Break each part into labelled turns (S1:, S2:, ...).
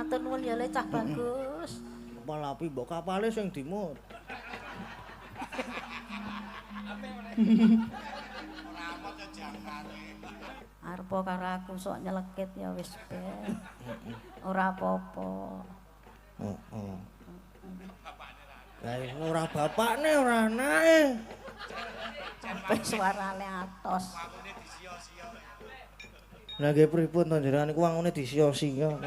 S1: Matur nuwun ya Le cah bagus.
S2: Kapal api mbok kapale sing dimut.
S1: Arep karo aku sok nyelekit ya wis ben. Ora apa-apa.
S2: Heeh. Lah ora bapakne ora anake.
S1: Sampai suarane atos.
S2: Lah nggih pripun to njenengan iku wangune disia-sia.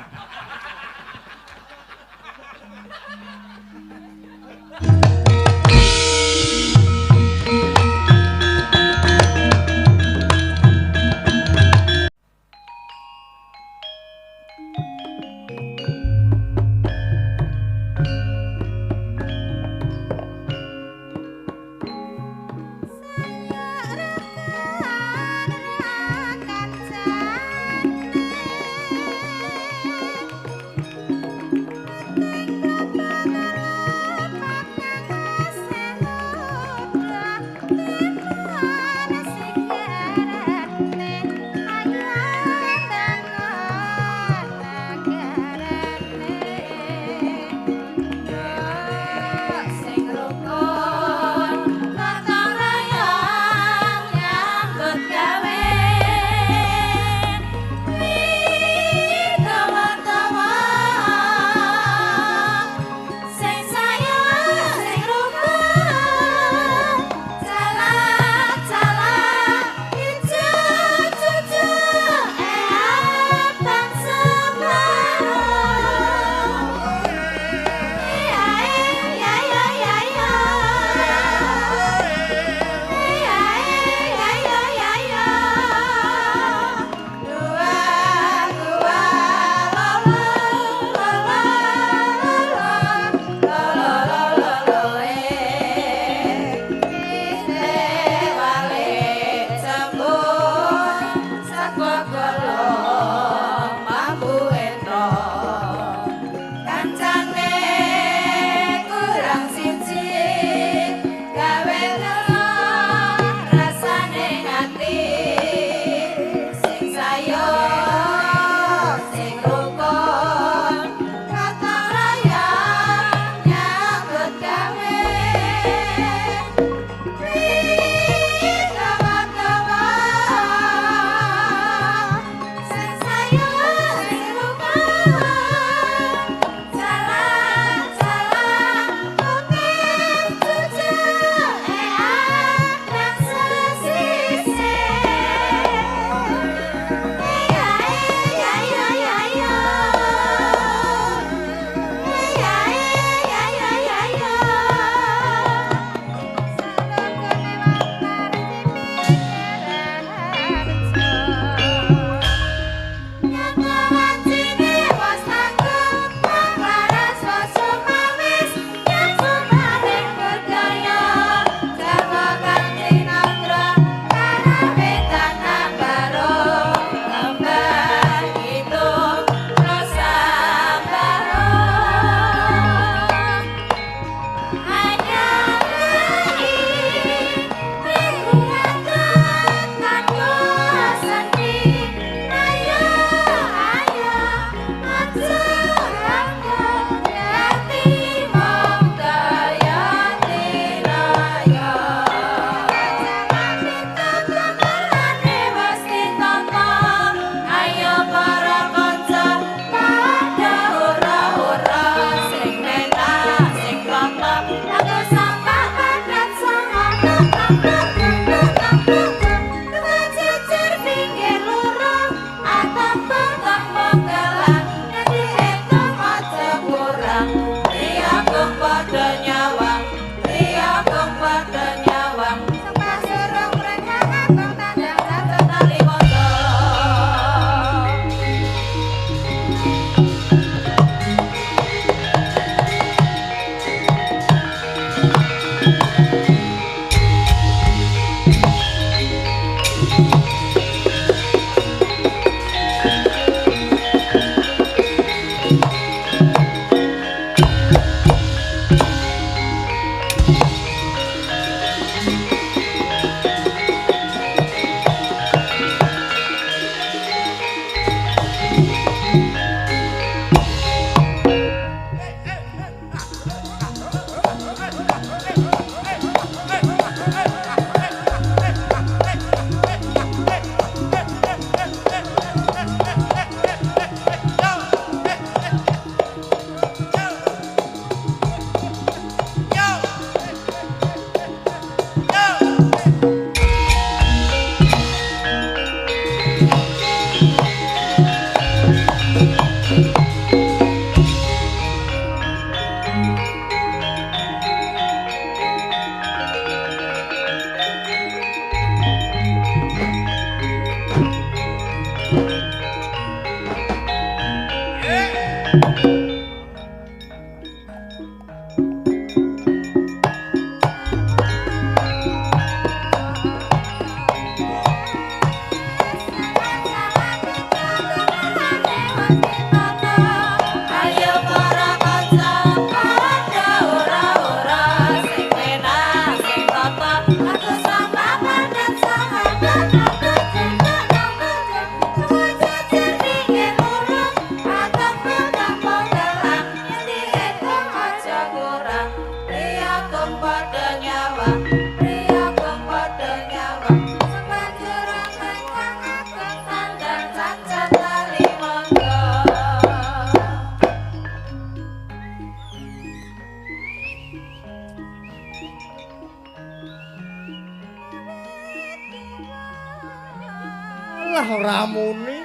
S2: Lah ora muni.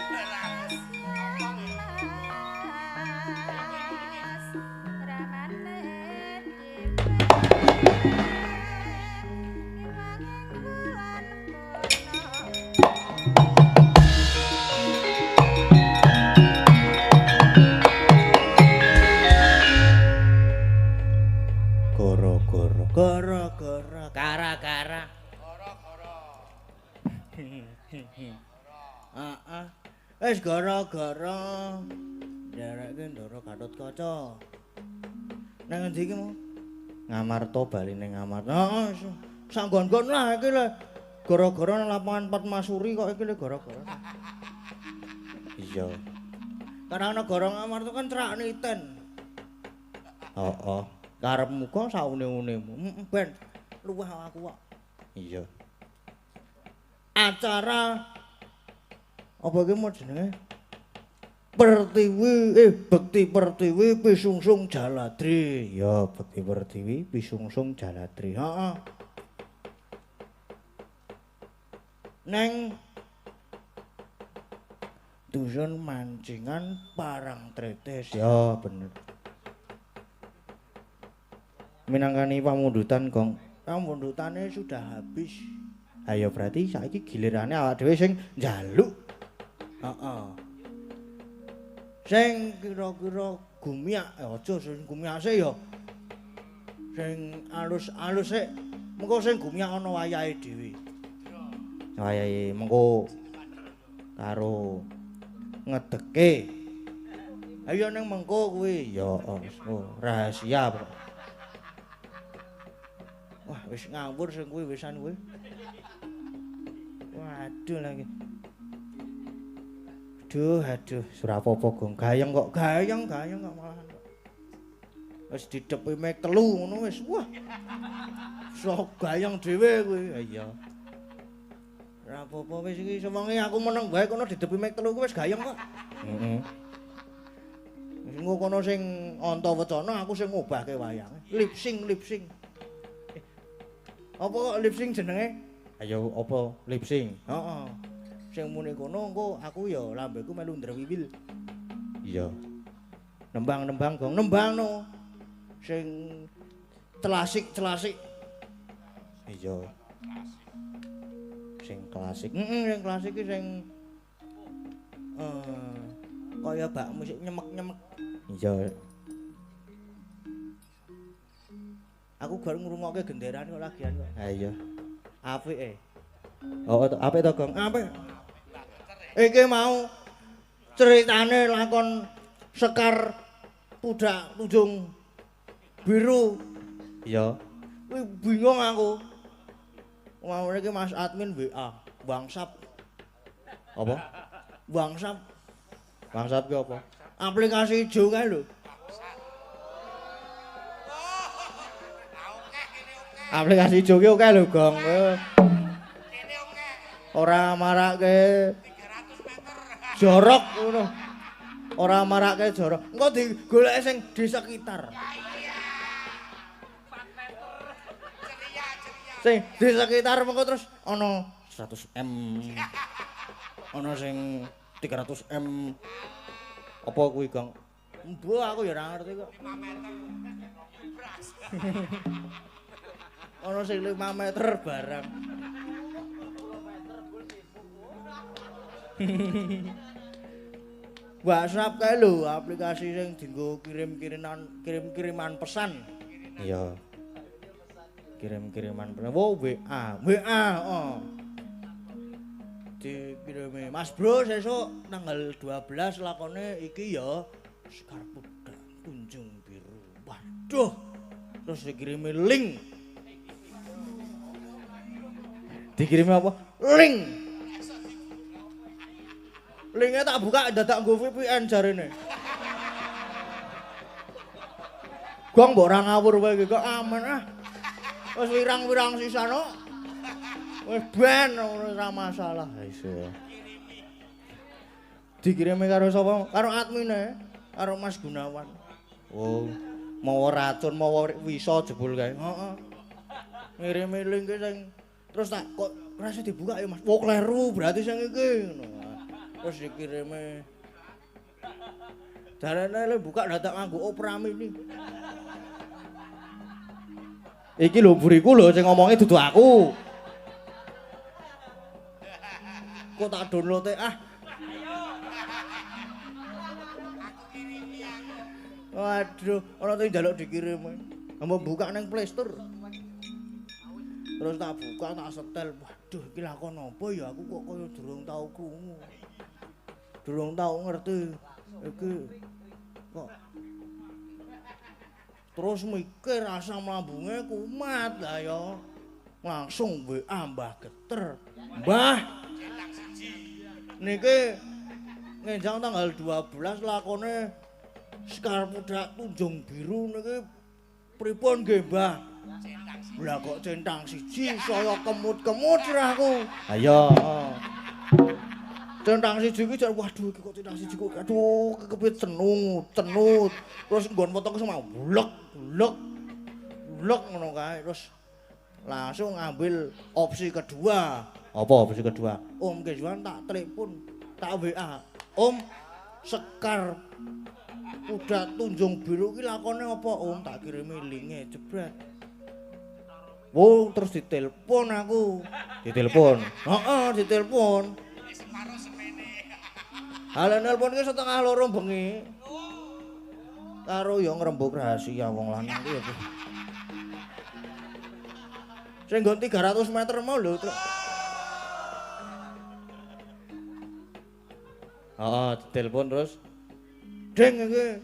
S2: Goro-goro, goro-goro, gara-gara. Heeh. Wis gara-gara ndereke Ndara Gatotkaca. Nang endi iki mau? Ngamarta bali ning Ngamarta. Heeh, sanggon-gon lah iki lho. Gara-gara nang lapangan Patmasuri kok iki lho gara-gara. Iya. Karena negara Ngamarta kan cerak niten. Heeh. Karepmu kok saune-unemu. Ben luwih aku kok. Iya. Acara apa iki mau jenenge? Bekti Pertiwi Pisungsung Jaladri. Ya, Bekti Pertiwi Pisungsung Jaladri. Heeh. Neng dusun Mancingan Parangtritis. Ya, bener. Minangkani pamundutan, Gong. Pamundutane sudah habis. Ayo berarti saiki gilirane awak dhewe sing njaluk. Heeh. Sing kira-kira gumiak, aja sing gumiake ya. Sing alus-alus sik. Mengko sing gumiak ana wayahe dhewe. Wayahe mengko karo ngedeke. Ayo ning mengko kuwi ya rahasia. Wah, wis ngawur sing kuwi wisan kuwi. Waduh lagi. Aduh, ora apa-apa Gong. Gayeng kok malahan. Wis didepi mek telu ngono wis. Wah. Sok gayeng dhewe kuwi. Iya. Ora apa-apa wis iki semonge aku meneng bae kono didepi mek telu kuwi wis gayeng kok. Heeh. Wis engko kono sing Antawacana aku sing ngobahke wayange. Lip sync. Apa kok lip sync jenenge? Ayo apa lip sync? Heeh. Sing muni kono engko aku ya lambeku melu ndrewiwil. Iya. Nembang-nembang Gong, nembangno. Sing celasik. Iya. Sing klasik. Sing klasik iki sing kaya bak musik nyemek-nyemek. Iya. Aku bar ngrungokke genderan kok lagian kok. Ha iya. Apike. Oh, apik to, Gong? Apik. Iki mau ceritane lakon Sekar Pudak Tunjung Biru. Iya. Kuwi bingung aku. Mau iki Mas admin WA, Bangsap. Apa? Bangsap. Bangsap ki apa? Aplikasi ijo kae lho. Aplikasi ijo ki oke lho, Gong. Ora marake jorok ngono. Ora marake jorok. Engko digoleki sing di sekitar. Sing di sekitar mengko terus ana 100M. Ana sing 300M. Apa kuwi, Gong? Mbok aku ya ora ngerti kok. 5 meter. Ana sing 5 meter barang. WhatsApp kae lho, aplikasi sing dienggo kirim-kiriman pesan. Iya. Kirim-kiriman pesan. Oh, WA, oh. Dikirimi, Mas Bro, sesuk tanggal 12 lakone iki ya Sekar Pudak Tunjung Biru. Waduh. Terus dikirimi link. Dikirimi apa? Link. Linknya tak buka, dadak nggo VPN jarene. Gong mbok ora ngawur wae iki kok aman ah. Wis wirang-wirang sisano. Wis ben ora masalah. Iso. Dikirimi karo sapa? Karo admine, karo Mas Gunawan. Oh, mawa racun, mawa wisa jebul kae. Heeh. Ngirimi link sing terus tak kok ora iso dibuka ya Mas. Wah, kleru berarti sing iki ngono. Terus dikirimi jarene le buka dadak nganggo Opera Mini. Iki lho buriku lho sing ngomongi dudu aku. Kok tak download ah. Waduh, ora tau njaluk dikirim. Ambo buka nang Play Store. Terus tak buka tak setel. Waduh, iki lakon apa ya aku kok kaya durung tau krungu. Durung tau ngerti iki kok terus mikir asam lambunge kumat lah ya langsung WA Mbah Geter. Mbah niki ngenjang tanggal 12 lakone Sekar Pudak Tunjung Biru niki pripun nggih Mbah? Lah kok centang siji saya kemut-kemut aku. Ayo. Centang siji iki waduh iki kok centang siji kok aduh kekepit cenut. Terus nggon foto semua blek ngono kae terus langsung ngambil opsi kedua. Apa opsi kedua? Om Kejuan tak telepon, tak WA. Om Sekar Pudak Tunjung Biru iki lakone apa Om? Tak kirimi linke jebret. Wo terus ditelepon aku. Ditelepon. Heeh, ditelepon. Halo nelpon ki setengah 2 bengi. Karo ya ngrembug rahasia wong lanang ki ya. Sing nggon 300 meter mau lho, Truk. Ditelepon terus. Deng iki.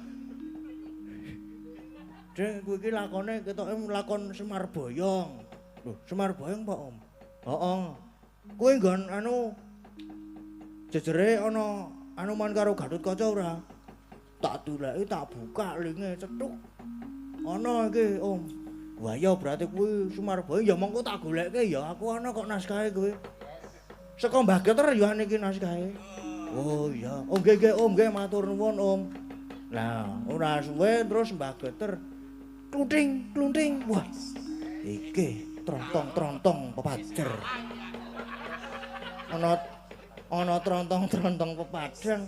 S2: Deng kuwi iki lakone ketoke lakon Semar Boyong. Lho, Semar Boyong Pak Om? Heeh. Kuwi nggon anu jejere ana Anuman karo Gatotkaca ora? Tak tuleki tak buka linke cetuk. Ana iki, Om. Wah ya berarti kuwi Sumarboyo ya mengko tak goleke ya aku ana kok naskahe kuwi. Saka Mbah Geter ya niki naskahe. Oh iya. Oh nggih Om, nggih matur nuwun Om. Lah, ora suwe terus Mbah Geter klunting. Wah. Iki trontong pepajer. Ana trontong pepadang.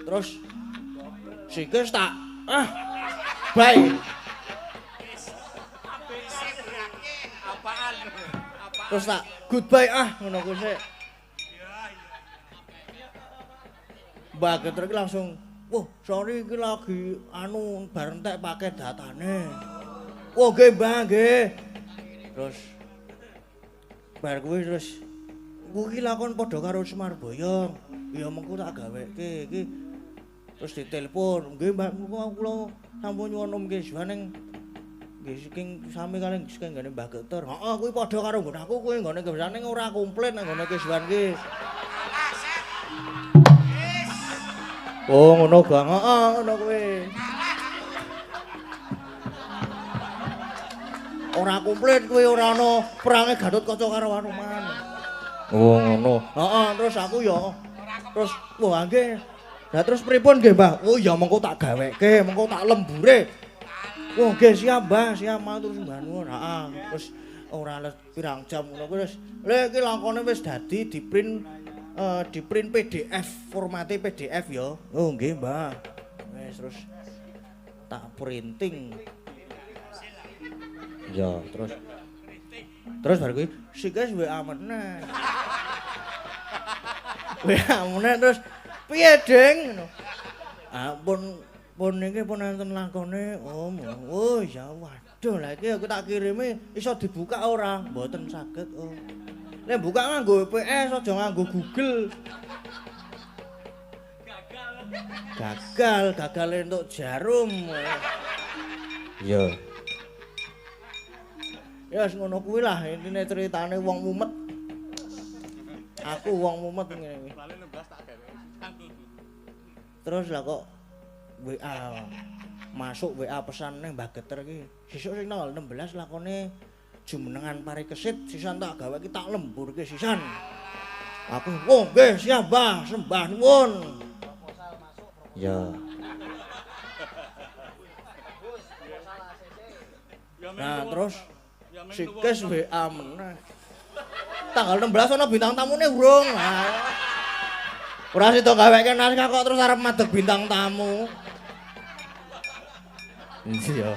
S2: Terus sikis tak bye. Terus tak goodbye ngono kuwi sik. Mbak Geter iki langsung, "Wah, sorry iki lagi bar entek paket datane." "Oh, nggih, Mbah, nggih." Terus bar kuwi terus kuwi lakon padha karo Semar Boyong. Ya mengko tak gaweke iki. Terus ditelepon, "Nggih, Mbak, kula sampun nyuwun Om Kejuan ning nggih saking sami kalih saking nggone Mbah Geter." Heeh, kuwi padha karo nggon aku kuwi nggone Kejuan ning ora komplit nang nggone Kejuan ki. Oh, ngono Gang. Heeh, ngono kuwi. Ora komplit kuwi ora ana perange Gatotkaca karo Anoman. Oh ngono. Heeh, terus aku ya terus wah nggih. Lah terus pripun nggih, Mbah? Oh ya mengko tak gaweke, mengko tak lembure. Oh nggih siap, Mbah, siap matur sembah nuwun. Heeh, terus ora les pirang jam ngono kuwi wis. Lha iki lakone wis dadi di-print PDF, formate PDF ya. Oh nggih, Mbah. Wis terus tak printing. Ya, terus bar kuwi sikis WA meneh. WA meneh terus Piye, Ding? Ngono. Pun niki pun enten lakone, Om. Oh, ya waduh, lah iki aku tak kirimi iso dibuka ora? Mboten saged, Om. Nek buka nganggo VPS aja nganggo Google. Gagal entuk jarum. Iya. Ya wis ngono kuwi lah intine ceritane wong mumet. Aku wong mumet ngene iki. Terus lah kok WA masuk WA pesan ning Mbak Geter iki. Sesuk sing tanggal 16 lakone jumenengan Parikesit sisan tak gawe iki tak lemburke sisan. Aku, "Oh, nggih, siap, Mbah, sembah nuwun." Ya. Nah, terus sikis WA meneh. Tanggal 16 ana bintang tamune urung. Ora sida gaweke naskah kok terus arep madeg bintang tamu. Iya.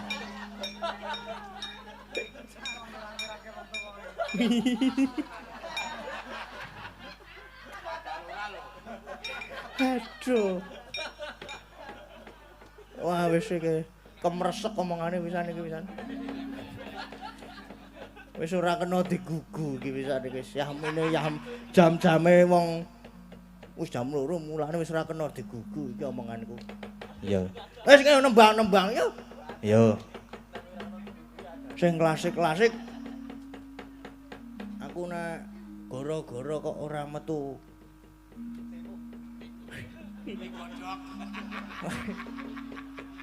S2: Aduh. Wah, wis iki kemresek omongane pisan iki pisan. Wis ora kena digugu iki pisan iki. Yamene jam-jame wong wis jam 2 mulane wis ora kena digugu iki omonganku. Iya. Wis kene nembang-nembang yo. Yo. Sing klasik-klasik. Aku nek gara-gara kok ora metu.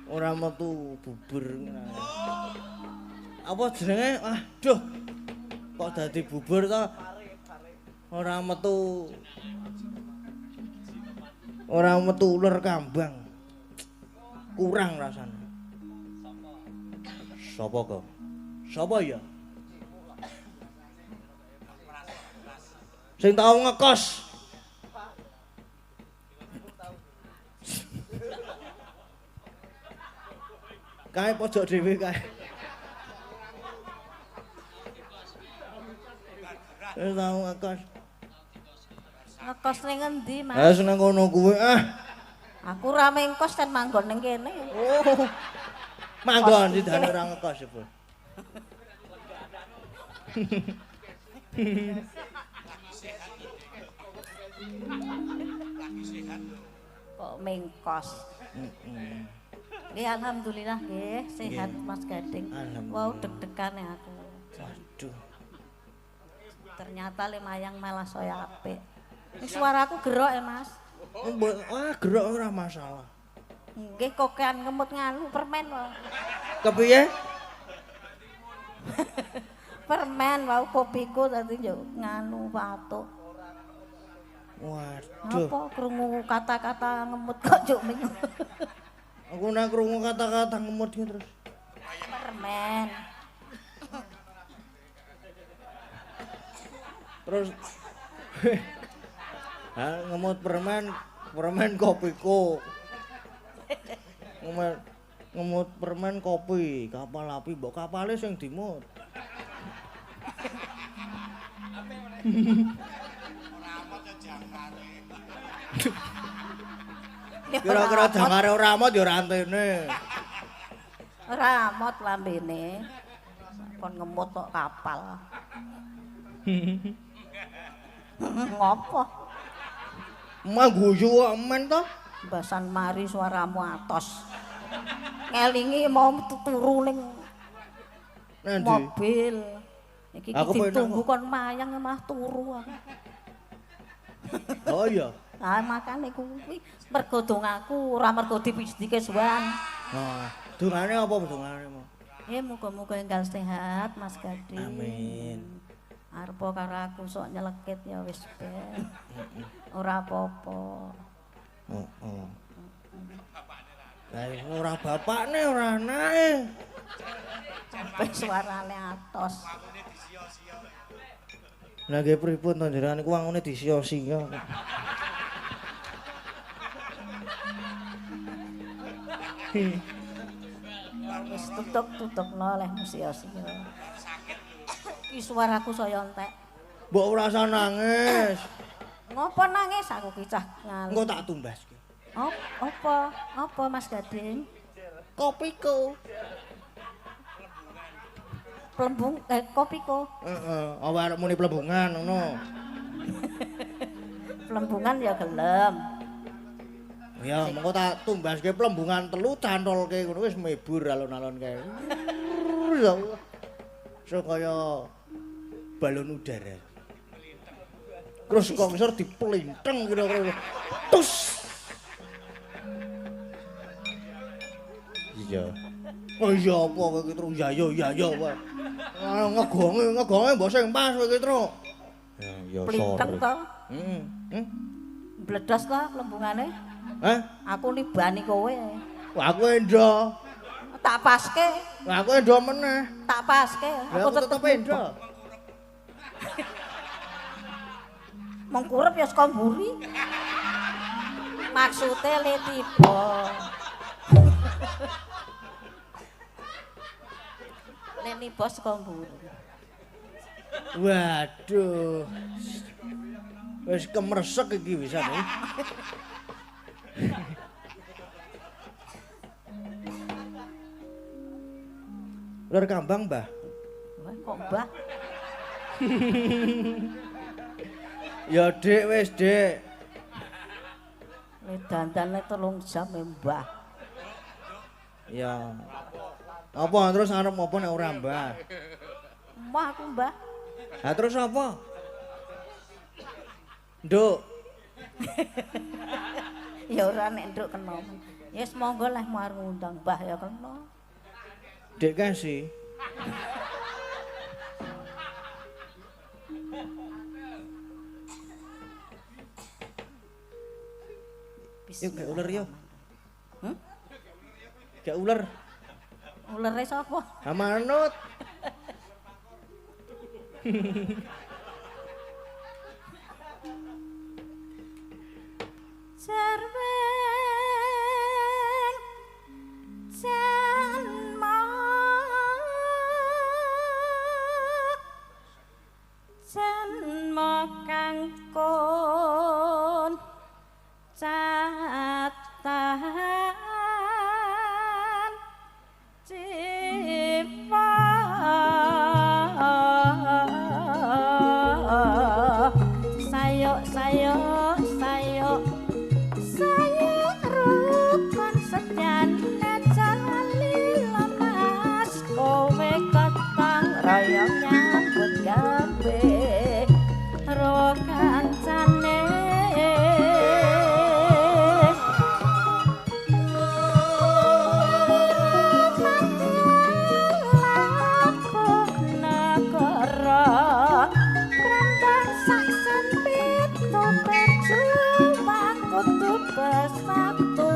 S2: Ora metu bubur ngene. Apa jenenge? Aduh. Kok dadi bubur to? Ora metu. Ora metu uler kambang. Kurang rasane. Sapa kok? Sapa ya? Sing tau ngekos. Kae pojok dhewe kae. Wis tau ngekos.
S1: Ngekos ning endi, Mas?
S2: Wis nang kono kuwi
S1: Aku ra mengkos ten manggon ning kene.
S2: Oh. Manggon didane ora ngekos ibu.
S1: Kok mengkos? Nggih alhamdulillah nggih sehat Mas Gading. Wow deg-degan ya aku.
S2: Waduh.
S1: Ternyata lumayan malah saya apik. Suaraku gerok ya Mas.
S2: Wah, gerok ora masalah.
S1: Nggih kokean ngemut nganu permen wae.
S2: Kepiye?
S1: Permen wae kopiku tadi yo nganu patuk.
S2: Waduh.
S1: Apa krungu kata-kata ngemut kok juk minum.
S2: Aku nek krungu kata-kata ngemut iki terus.
S1: Permen.
S2: Terus ngemut permen kopiku. Ngemut permen kopi, kapal api mbok kapale sing dimut. Kira-kira jangkare ora amot ya ora antene.
S1: Ora amot lambene. Kon ngemut kok kapal. Ngopo?
S2: Mangguyu kok men to?
S1: Basan mari suaramu atos. Ngelingi mau turu ning mobil. Iki ditunggu kon mayang mah turu aku.
S2: Oh iya.
S1: Ah makane kuwi mergo dongaku ora mergo dipijike suwan.
S2: Nah, dongane apa dongane?
S1: Muga-muga enggal sehat Mas Gading.
S2: Amin.
S1: Arepa karo aku sok nyelekit ya wis ben. Ora apa-apa.
S2: Heeh. Lah ora bapakne ora anake.
S1: Sampai suarane atos.
S2: Lah nggih pripun to njenengan iku wangune disia-sia.
S1: Wis tutup-tutupno leh sia-sia. Iki suaraku saya entek.
S2: Mbok ora usah nangis.
S1: Ngopo nangis aku ki cah ngal.
S2: Engko tak tumbaske.
S1: Apa Mas Gading?
S2: Kopiku.
S1: Kopiko.
S2: Heeh, awak muni plembungan ngono.
S1: Plembungan ya gelem.
S2: Ya, mengko tak tumbaske plembungan telu cantolke ngono wis mebur alon-alon kae. Ya Allah. So kaya balon udara. Terus kok ngisor diplinteng kira-kira. Tus. Iya. Oh iya apa kowe iki terus ya wae. Ngegonge mbok sing pas kowe iki terus. Ya
S1: Plinteng to. Bledos to lembungane.
S2: Hah?
S1: Aku nibani kowe.
S2: Wah aku endo.
S1: Tak paske.
S2: Wah aku endo meneh.
S1: Tak paske.
S2: Aku tetep endo.
S1: Mengkurep ya saka mburi. Maksude le tiba. Leni bos saka mburi.
S2: Waduh. Wis kemresek iki wisan iki. Lur kambang, Mbah.
S1: Wah, kok Mbah?
S2: Ya, Dik, wis, Dik.
S1: Dandane 3 jam Mbah.
S2: Ya. Apa terus arep apa nek ora, Mbah?
S1: Mbah aku, Mbah.
S2: Lah terus apa? Nduk.
S1: Ya ora nek nduk kena. Ya wis monggo lah mau ngundang Mbah ya kena.
S2: Dek kasih. Yuk gak ular yo. Gak ular.
S1: Ulere sapa?
S2: Ha manut.
S1: Cerweng janma janma kang kon catahan cipa sayok sayok sayok sayok rukun sejane jali lemas kowe ketang royong nyambut gawe ro kancane bersatu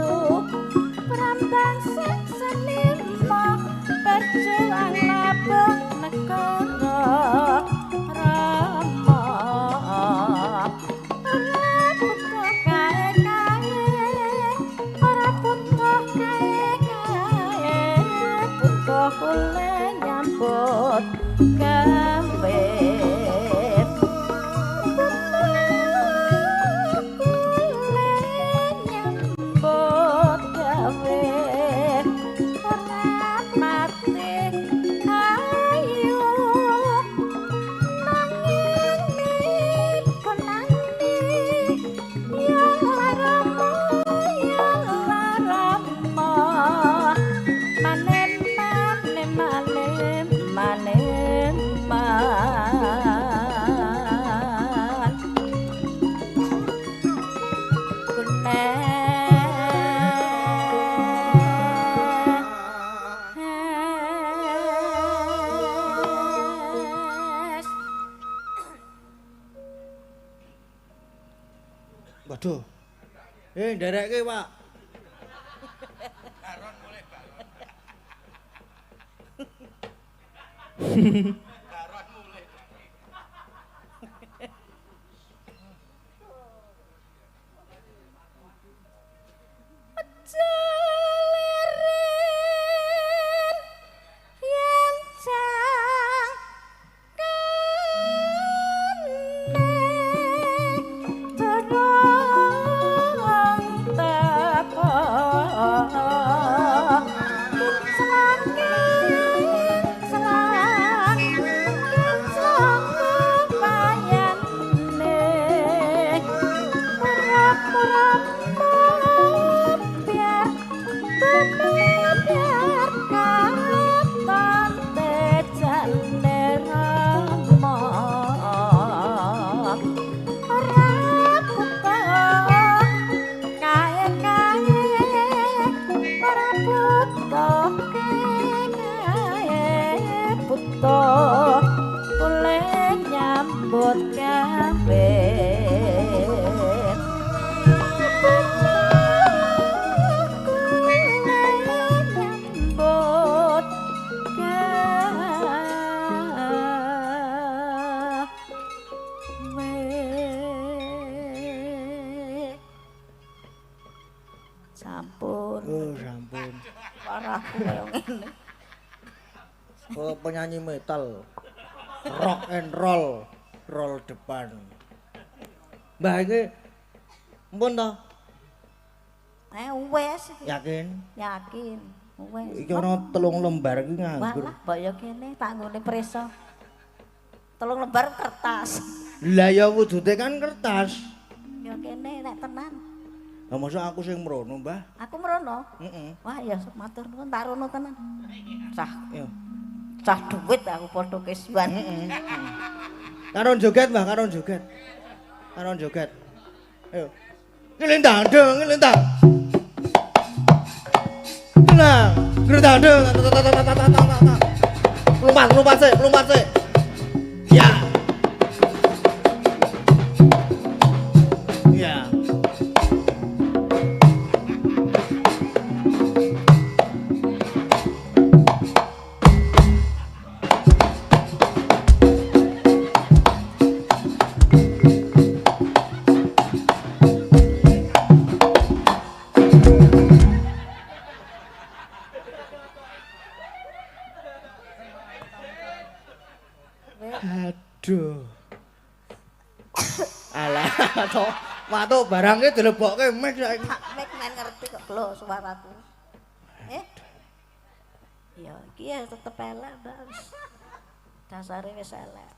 S1: perambang senima berjuang labung negara Rama ora butuh kae-kae ora butuh kae-kae butuh kule nyambut gawe
S2: Waduh. Nderekke, Pak.
S1: Yang Sampun.
S2: Oh, sampun.
S1: Suaraku kaya ngene.
S2: Oh, penyanyi metal. Rock and roll. Roll depan. Mbah iki mpun to?
S1: Wes.
S2: Yakin?
S1: Yakin. Wes.
S2: Iki ana 3 lembar iki nganggur.
S1: Walah, mbok ya kene tak nggone preso. 3 lembar kertas.
S2: Lah ya wujude kan kertas.
S1: Ya kene nek tenan.
S2: Lah mosok aku sing mrono, Mbah?
S1: Aku merono.
S2: Heeh.
S1: Wah ya matur nuwun tak rono tenan. Cah
S2: Yo.
S1: cah duit aku padha kesuwan.
S2: Karo joget, Mbah, karo joget. Karo joget. Ayo. Ngelintang dong, ngelintang. Nah, ngelintang dong. Lompat sih. Ya. Ya. Aduh. Alah, to. Watuk barangnya dilebokke mic saiki.
S1: Mek men ngerti kok lho suaraku. Ya iki ya tetep elek, Mbak. Dasare wis elek.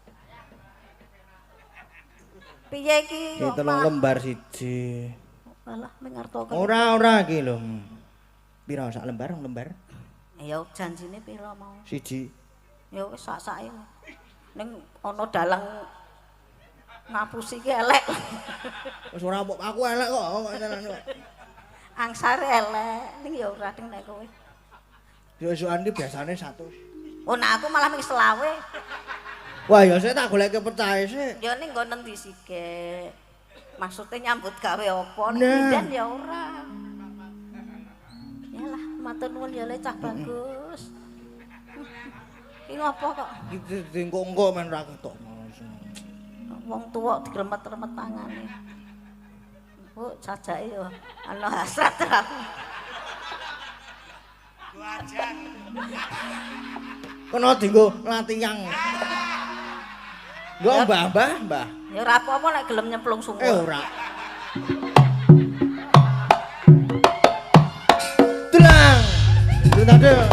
S1: Piye iki?
S2: Iki 3 lembar siji.
S1: Alah ming ngertoke.
S2: Ora iki lho. Pira sak lembar, rong lembar?
S1: Ya janjine pira mau?
S2: Siji.
S1: Ya wis sak-sake. Ning ana dalang ngapusi ki elek.
S2: Wis ora aku elek kok kok.
S1: Angsare elek, ning ya ora ning nek kowe.
S2: Diosokan iki biasane 100.
S1: Oh, nah aku malah ming selawe.
S2: Wah, ya saya tak goleke percaya sih.
S1: Ya ning nggo nendi sike. Maksudnya nyambut gawe apa ning
S2: Nah.
S1: bidan ya ora. Yalah, matur nuwun ya le cah bagus. Iki ngopo kok?
S2: Iki dingko-engko men ra ketok.
S1: Wong tuwa digremet-remet tangane. Bu, sajake yo ana hasrat aku.
S2: Kena dinggo latihan. Nggo mbah.
S1: Ya ora apa-apa nek gelem nyemplung sumur.
S2: Ora. Tenang. Tenang.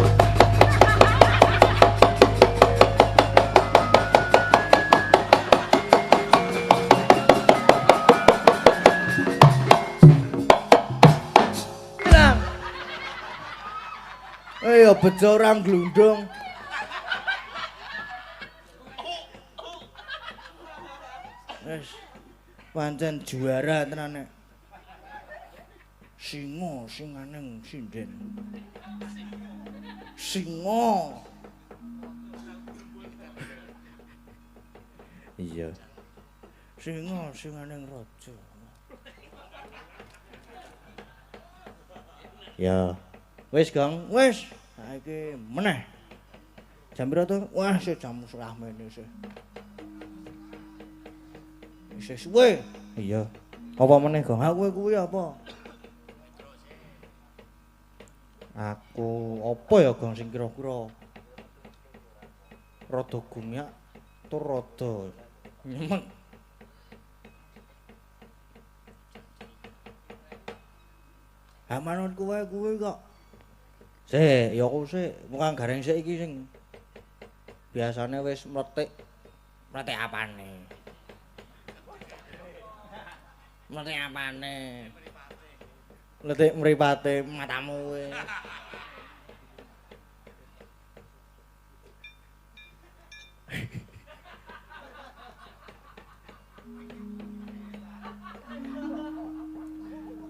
S2: Ayo bejo orang glundung. Wes pancen juara tenan nek. Singaneng sinden. Singa. Iya. Singaneng raja. Ya. Wis, Gang. Wis. Saiki meneh. Jam pira to? Wah, jam setengah meneh sih. Wis suwe. Iya. Apa meneh, Gang? Aku kuwi apa? Aku apa ya, Gang, sing kira-kira rada gumyak tur rada nyemek. Ha manut kuwi kok. Sik, ya aku sik, mugang gareng sik iki sing biasane wis mletik apane. Mletik apane? Mletik mripate matamu kowe.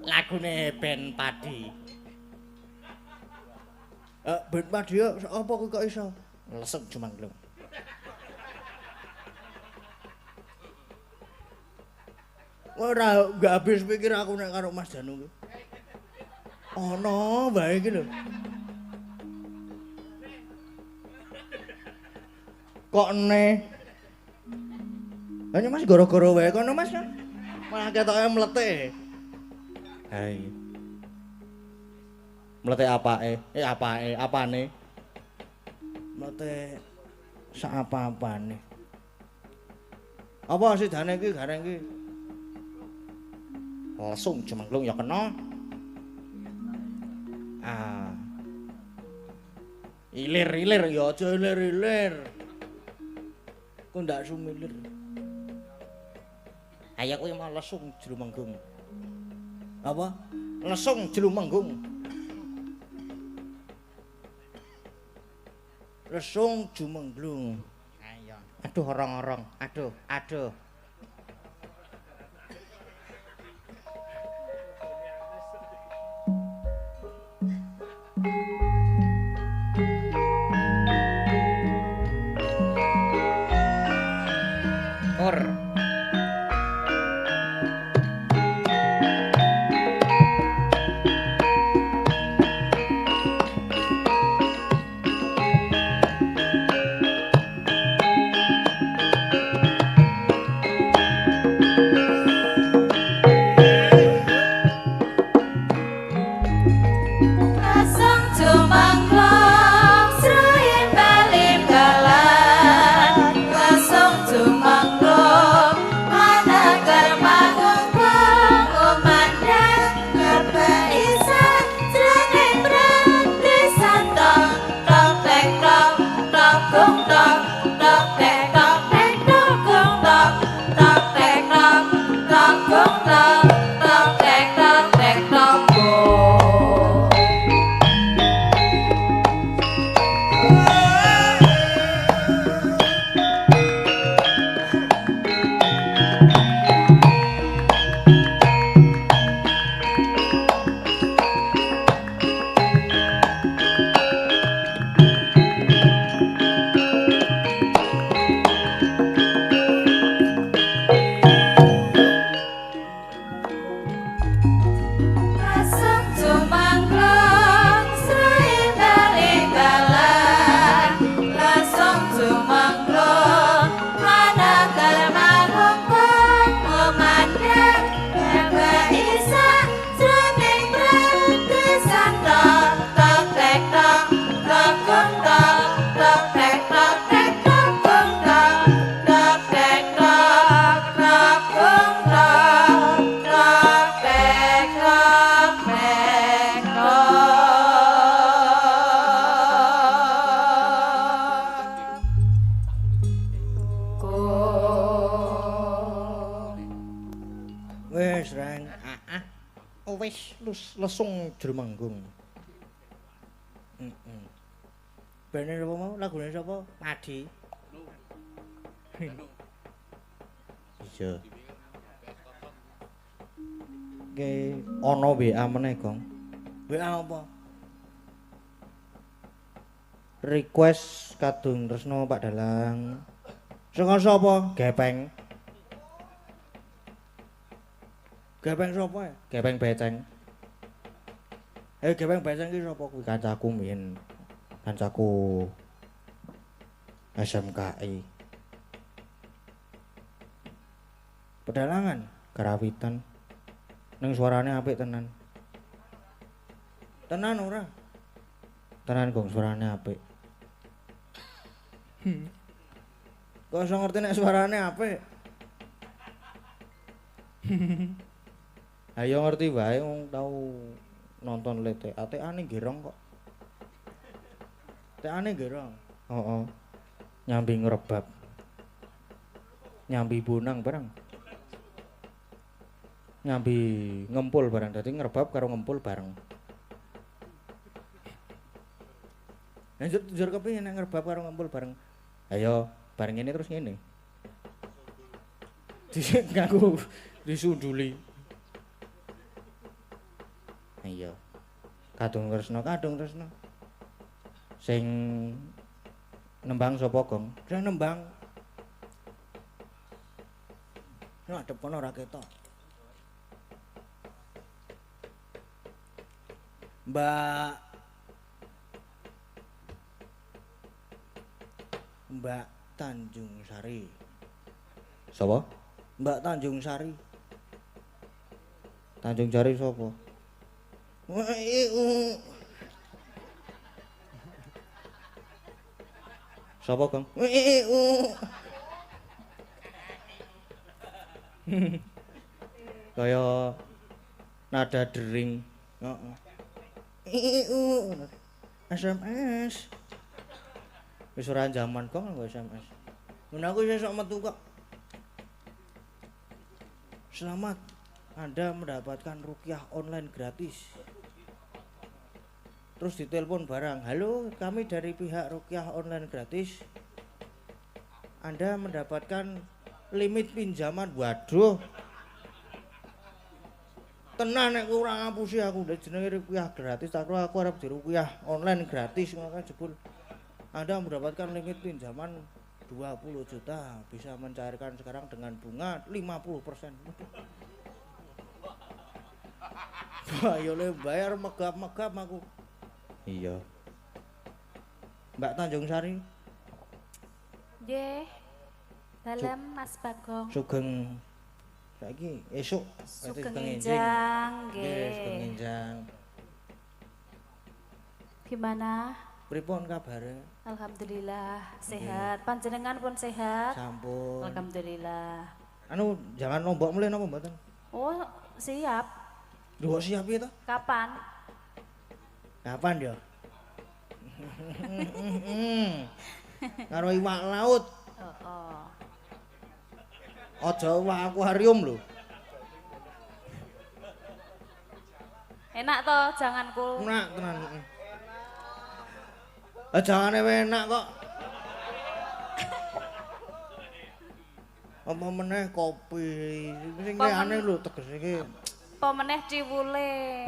S2: Lagune Ben Padi. Ben Padi apa kok iso? Lesek cuma lho. Ora gak habis pikir aku nek karo Mas Danu ki. Ono bae iki lho. Kok ne? Hanya Mas gara-gara wae kono Mas. Malah ketoke mletik. Hai. Mletek apake? Apane? Mletek sak apa-apane. Apa sidane iki gareng iki? Langsung jemengklung ya kena. Ah. Ilir ya aja ilir. Ku ndak sumilir. Ayo kuwi mau lesung Jlumenggung. Apa? Lesung Jlumenggung. Lesung Jumengglung. Ayo. Aduh orang-orang. Aduh. Or. Wis, Reng. Wis lesung Jlumenggung. Heeh. Bene apa mau? Lagune sapa? Padi. Iya. Ke ana WA meneh, Gong. WA apa? Request kadung tresno Pak Dalang. Saka sapa? Gepeng. Gepeng sapa? Gepeng Beceng. Gepeng Beceng ki sapa kuwi? Kancaku mbiyen. Kancaku SMKI. Pedalangan, Karawitan. Ning suarane apik tenan. Tenan ora? Tenan Gong suarane apik. Kok iso ngerti nek suarane apik? Ayo ngerti wae wong tau nonton lete. Atekane gerong kok. Atekane gerong. Heeh. Nyambi ngrebab. Nyambi bonang bareng. Nyambi ngempul bareng. Dadi ngrebab karo ngempul bareng. Njur kepengin nek ngrebab karo ngempul bareng. Ayo bareng ngene terus ngene. Ngaku disunduli. Iya. Kadung Kresna. Sing nembang sapa, Gong? Sing nembang. Nek adep kono ora ketok. Mbak Tanjung Sari. Sapa? Mbak Tanjung Sari. Tanjung Sari sapa? Sapa, Gong? Kaya nada dering. Heeh. SMS. Wis ora jaman kok nggo SMS. Mun aku sesuk metu kok. Selamat, Anda mendapatkan ruqyah online gratis. Terus ditelepon barang, halo kami dari pihak ruqyah online gratis. Anda mendapatkan limit pinjaman. Waduh. Tenan nek ora ngapusi aku jenenge ruqyah gratis, aku arep diruqyah online gratis ngono kan jebul. Anda mendapatkan limit pinjaman 20 juta, bisa mencairkan sekarang dengan bunga 50%. Wah, yo le bayar megap-megap aku. Iya. Mbak Tanjung Sari.
S1: Nggih. Dalem Mas Bagong.
S2: Sugeng saiki esuk
S1: Sugeng enjang
S2: nggih. Sugeng
S1: nggih.
S2: enjang.
S1: Gimana?
S2: Pripun kabare?
S1: Alhamdulillah sehat. Panjenengan pun sehat?
S2: Sampun.
S1: Alhamdulillah.
S2: Anu jangan nombok mulih napa mboten?
S1: Oh, siap.
S2: Lho kok siap piye to?
S1: Kapan?
S2: Kapan ya? Karo iwak laut.
S1: Oh.
S2: Aja iwak akuarium lho.
S1: Enak toh janganku.
S2: Enak tenan. Jangane enak kok. Apa meneh kopi. Sing aneh lho tegese iki.
S1: Apa meneh diwule.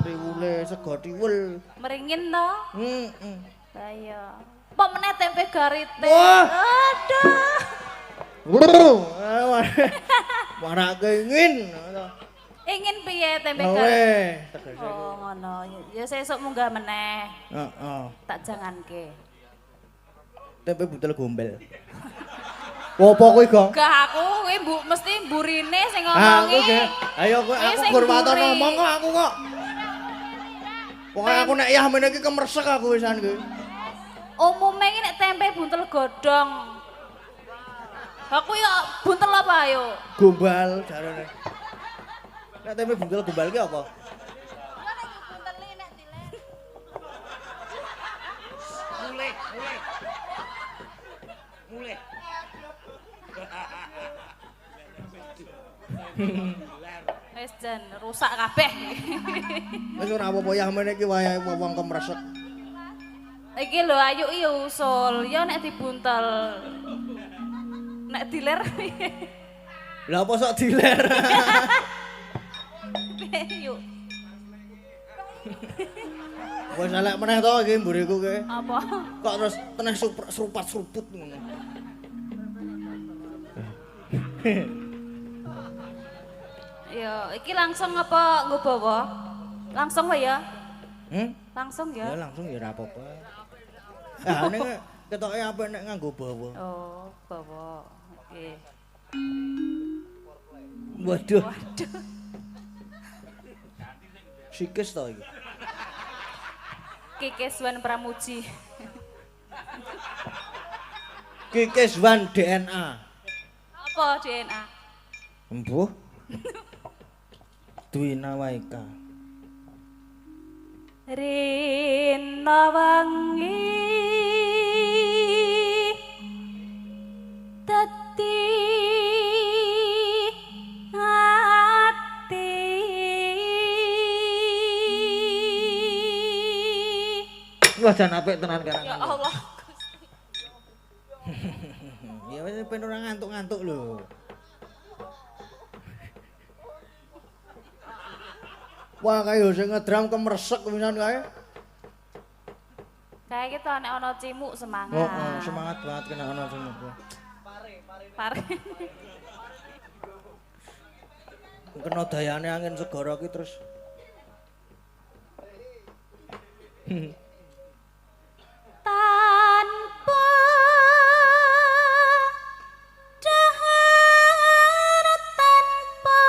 S2: Tiwule sego tiwul.
S1: Meringin toh?
S2: Heeh.
S1: Lah iya. Apa meneh tempe garite.
S2: Wah.
S1: Aduh.
S2: Marake ingin.
S1: Ingin piye tempe
S2: Gawe
S1: garite?
S2: tegese.
S1: Oh ngono. Ya sesuk munggah meneh.
S2: Heeh.
S1: Tak janganke.
S2: Tempe butel gombel. Apa kuwi, Gong?
S1: Gak aku kuwi mesti mburine sing
S2: Aku
S1: ngomongi.
S2: ge. Ayo kowe aku
S1: sing
S2: gur matur
S1: mburi.
S2: ngomong kok aku kok. Pokoke aku nek yah meneh iki kemresek aku wisan kuwi.
S1: Umume iki nek tempe buntel godhong. Aku ya buntel apa ayo?
S2: Gombal jarene. Nek tempe buntel gombal ki apa? Mulih.
S1: Wis jan rusak kabeh.
S2: Wis ora apa-apa yah meneh iki wayahe wong kemresek.
S1: Iki lho ayu iki usul, ya nek dibuntel. Nek diler
S2: Lah apa sok diler?
S1: yuk.
S2: Wis elek meneh to iki mburiku ki.
S1: Apa?
S2: Kok terus teneh serupat seruput ngono.
S1: Ya, iki langsung apa nggo bawa? Langsung wae ya? Langsung
S2: Ya
S1: ya?
S2: langsung ya ora apa-apa. Ah nek ketoke apik nek nganggo bawa.
S1: Oh, bawa. Oke.
S2: Waduh.
S1: Waduh.
S2: Sikis to iki.
S1: Kikeswan Pramuji.
S2: Kikis Wan DNA.
S1: Apa DNA?
S2: Embuh. Dwina Waika.
S1: Rina wangi dadi ati
S2: Wah jan apik tenan karang.
S1: ya Allah
S2: Ya wis ben ora ngantuk-ngantuk lho. Wah kaya sing ngedram kemresek pisan kae.
S1: kayak gitu nek ana cimuk semangat.
S2: Oh, semangat banget kena ana sing niku.
S1: Pare.
S2: Kena dayane angin segara ki terus.
S1: Tanpa dahar tanpa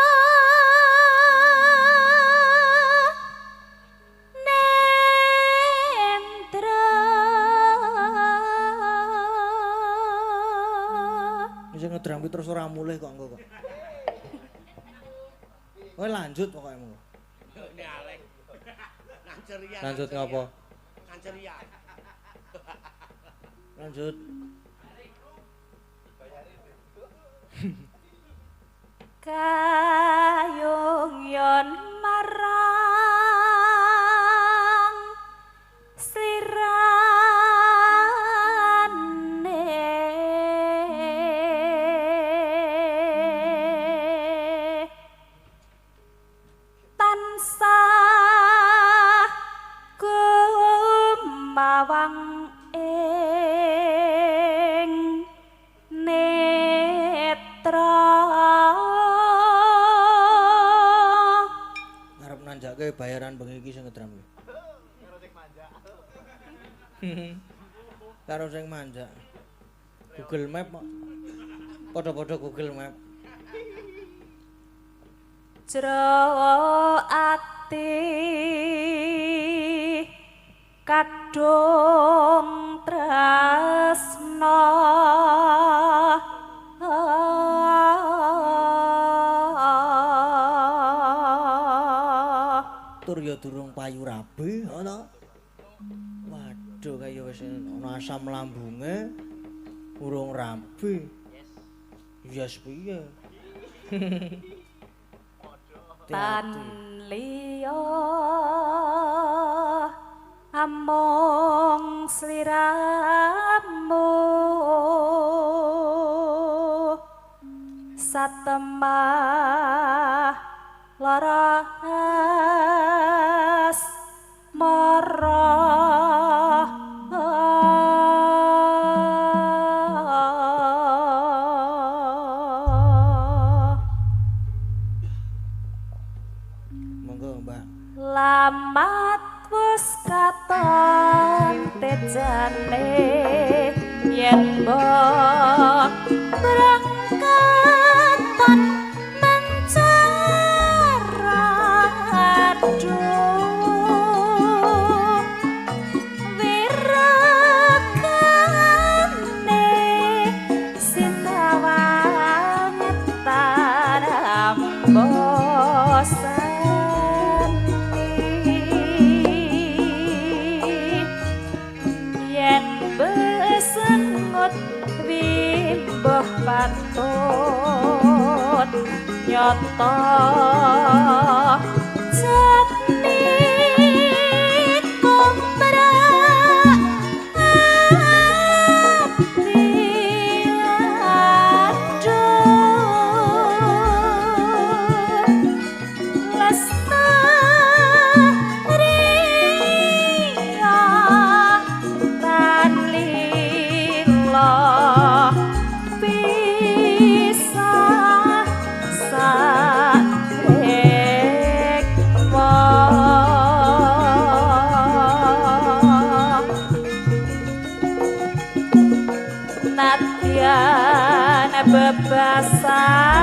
S1: nendra
S2: terus ora mulih kok engko kok. Kowe lanjut pokoke monggo. Lanjut ngapa? Lanjut.
S1: Kayung yon marang sirane tansah gumawang ing netra
S2: Arep nanjake bayaran bengi iki sing ngedram. Karo sing manjak. Google Map kok. Padha-padha Google Map.
S1: jero ati kadung tresna
S2: Tur ya durung payu rabi ana. Waduh kaya wis ana asam lambunge urung rabi. Yes piye?
S1: tan liya among sliramu satemah laras marah
S2: Monggo, Mbak.
S1: lamat wis katon tejane yen mbok berangkatan mencara aduh wirakane sinawang tarambosan yen besengut wimbuh patut nyoto jatni kumbrak ati aduh lestariya tan lila pisah sarikwa nadyan bebasane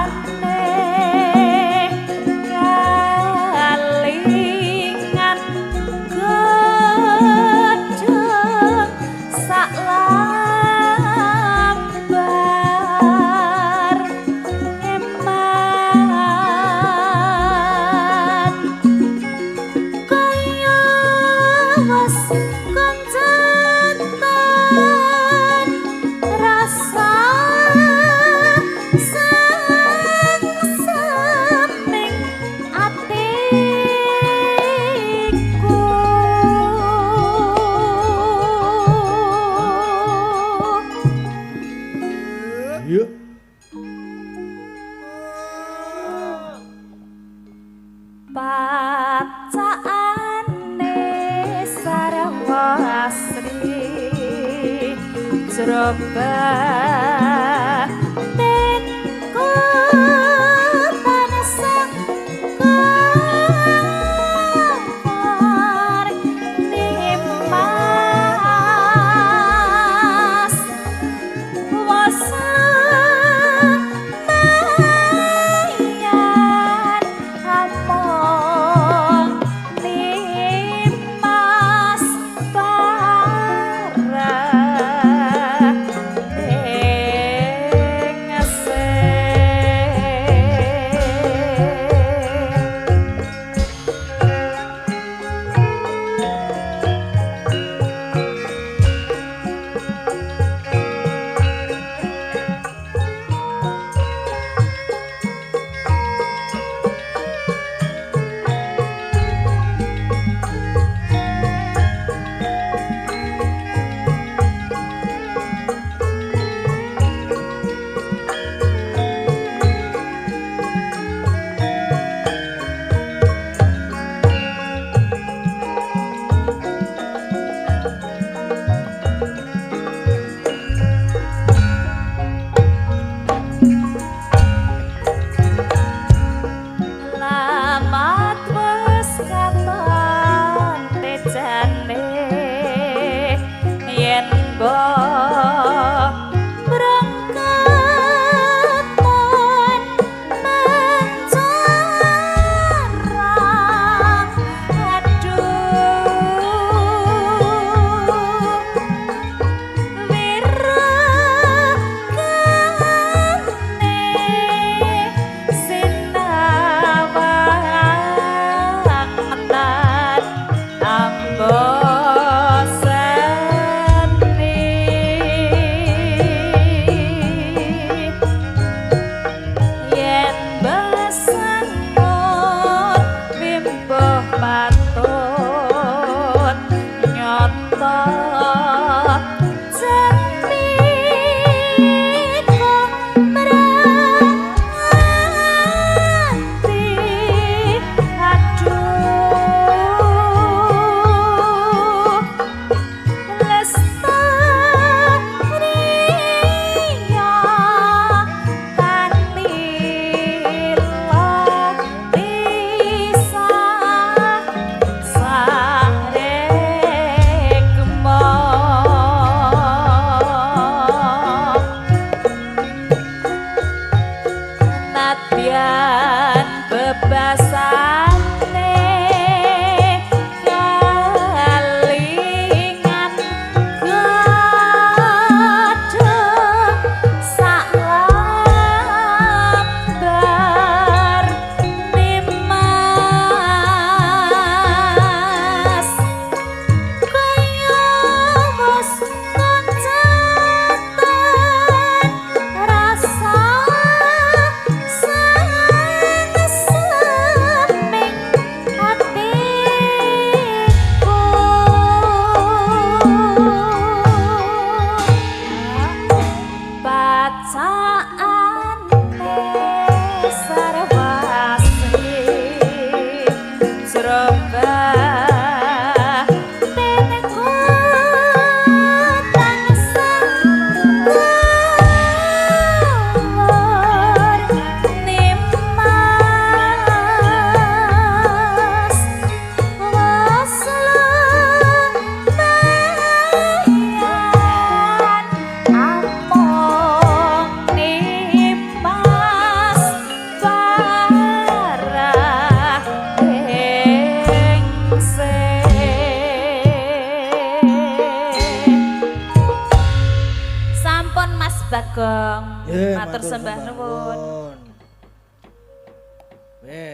S1: kalingan gedeng saklambar eman kaya wes koncetan rasa sengsem atiku
S2: Iya.
S1: pacaane sarwa asri jroba ten kota sang kamar nimas wasamayan among nimas para Bagong.
S2: Matur
S1: Matur sembah nuwun.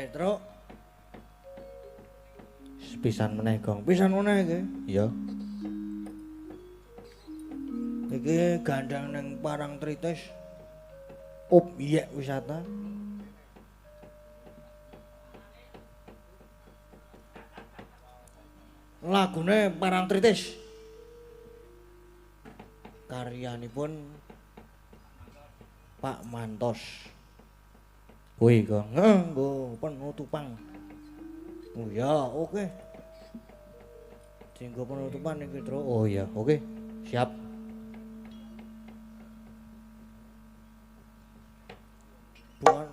S2: Truk. Pisan meneh, Gong. Pisan meneh iki. Iya. Iki gandang ning Parangtritis. Obyek wisata. Lagune Parangtritis. Karyanipun Pak Mantos. Wih, Gong. Nggo penutupan. Oh ya, oke. Dienggo penutupan iki, Tru. Oh ya, oke. Siap. Bukan.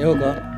S2: Yo, Gong.